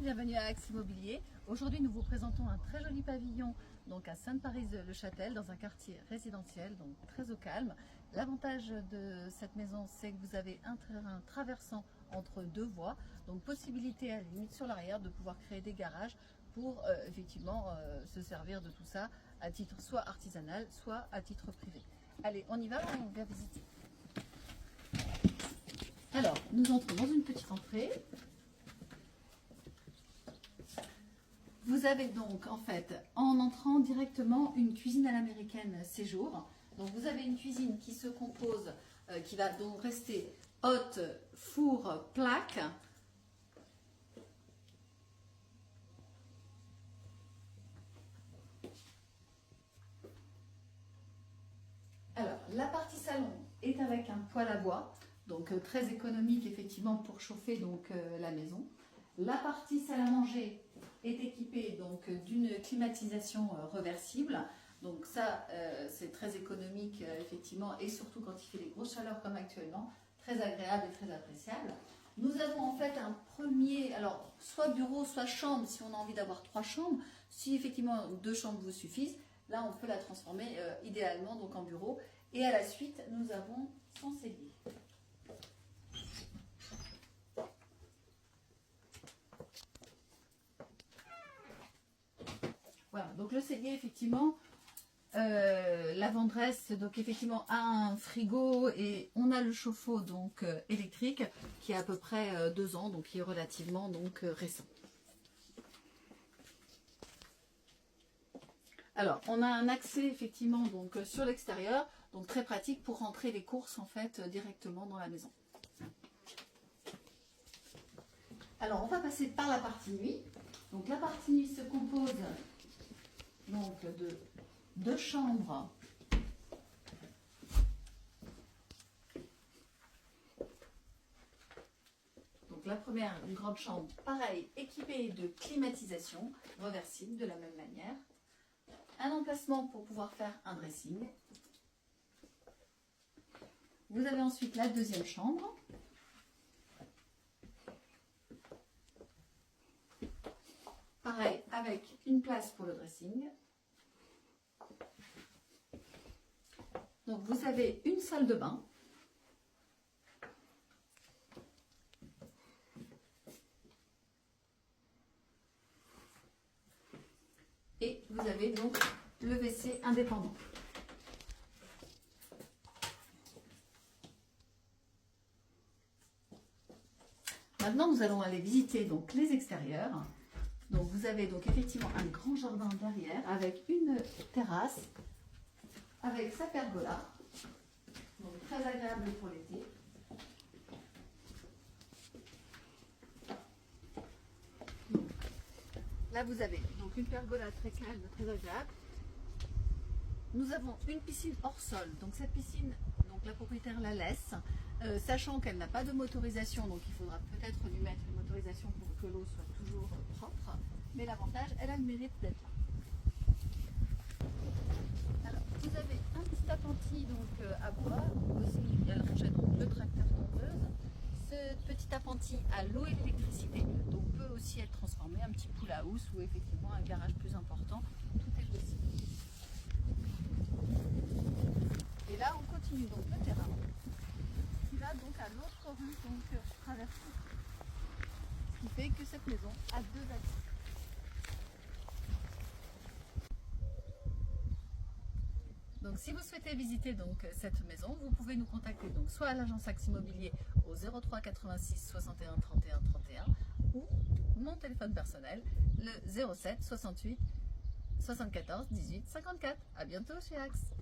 bienvenue à Axe Immobilier. Aujourd'hui, nous vous présentons un très joli pavillon donc à Sainte-Parise-le-Châtel dans un quartier résidentiel, donc très au calme. L'avantage de cette maison, c'est que vous avez un terrain traversant entre deux voies, donc possibilité à la limite sur l'arrière de pouvoir créer des garages pour effectivement se servir de tout ça à titre soit artisanal, soit à titre privé. Allez, on y va, on vient visiter. Alors, nous entrons dans une petite entrée. Vous avez donc en fait, en entrant directement, une cuisine à l'américaine séjour. Donc vous avez une cuisine qui se compose, qui va donc rester haute, four, plaque. Alors, la partie salon est avec un poêle à bois, donc très économique effectivement pour chauffer donc la maison. La partie salle à manger est équipée donc d'une climatisation reversible. Donc ça, c'est très économique effectivement, et surtout quand il fait des grosses chaleurs comme actuellement, très agréable et très appréciable. Nous avons en fait un premier, alors soit bureau, soit chambre si on a envie d'avoir 3 chambres. Si effectivement 2 chambres vous suffisent, là on peut la transformer idéalement donc en bureau. Et à la suite, nous avons son cellier. Voilà, donc le cellier, effectivement, la vendresse, donc effectivement, a un frigo et on a le chauffe-eau donc électrique qui a à peu près 2 ans, donc qui est relativement donc récent. Alors, on a un accès effectivement donc sur l'extérieur, donc très pratique pour rentrer les courses en fait directement dans la maison. Alors, on va passer par la partie nuit. Donc, la partie nuit se compose donc de 2 chambres donc la première, une grande chambre, pareil, équipée de climatisation reversible de la même manière, un emplacement pour pouvoir faire un dressing. Vous avez ensuite la deuxième chambre, pareil, avec une place pour le dressing. Donc vous avez une salle de bain. Et vous avez donc le WC indépendant. Maintenant, nous allons aller visiter donc les extérieurs. Donc vous avez donc effectivement un grand jardin derrière avec une terrasse, avec sa pergola, donc très agréable pour l'été. Là vous avez donc une pergola très calme, très agréable. Nous avons une piscine hors sol, donc cette piscine, donc la propriétaire la laisse, sachant qu'elle n'a pas de motorisation, donc il faudra peut-être lui mettre une motorisation pour que l'eau soit toujours propre, mais l'avantage, elle a le mérite d'être là. Alors, vous avez un petit appentis donc, à bois, aussi elle rangeait donc 2 tracteurs tondeuse. Ce petit appentis a l'eau et l'électricité, donc peut aussi être transformé en petit pool house ou effectivement un garage plus important, tout est possible. Et là, on continue donc le terrain, qui va donc à l'autre rue donc traversée. Ce qui fait que cette maison a 2 accès. Donc si vous souhaitez visiter donc cette maison, vous pouvez nous contacter donc soit à l'agence Axe Immobilier au 03 86 61 31 31 ou mon téléphone personnel le 07 68 74 18 54. À bientôt chez Axe.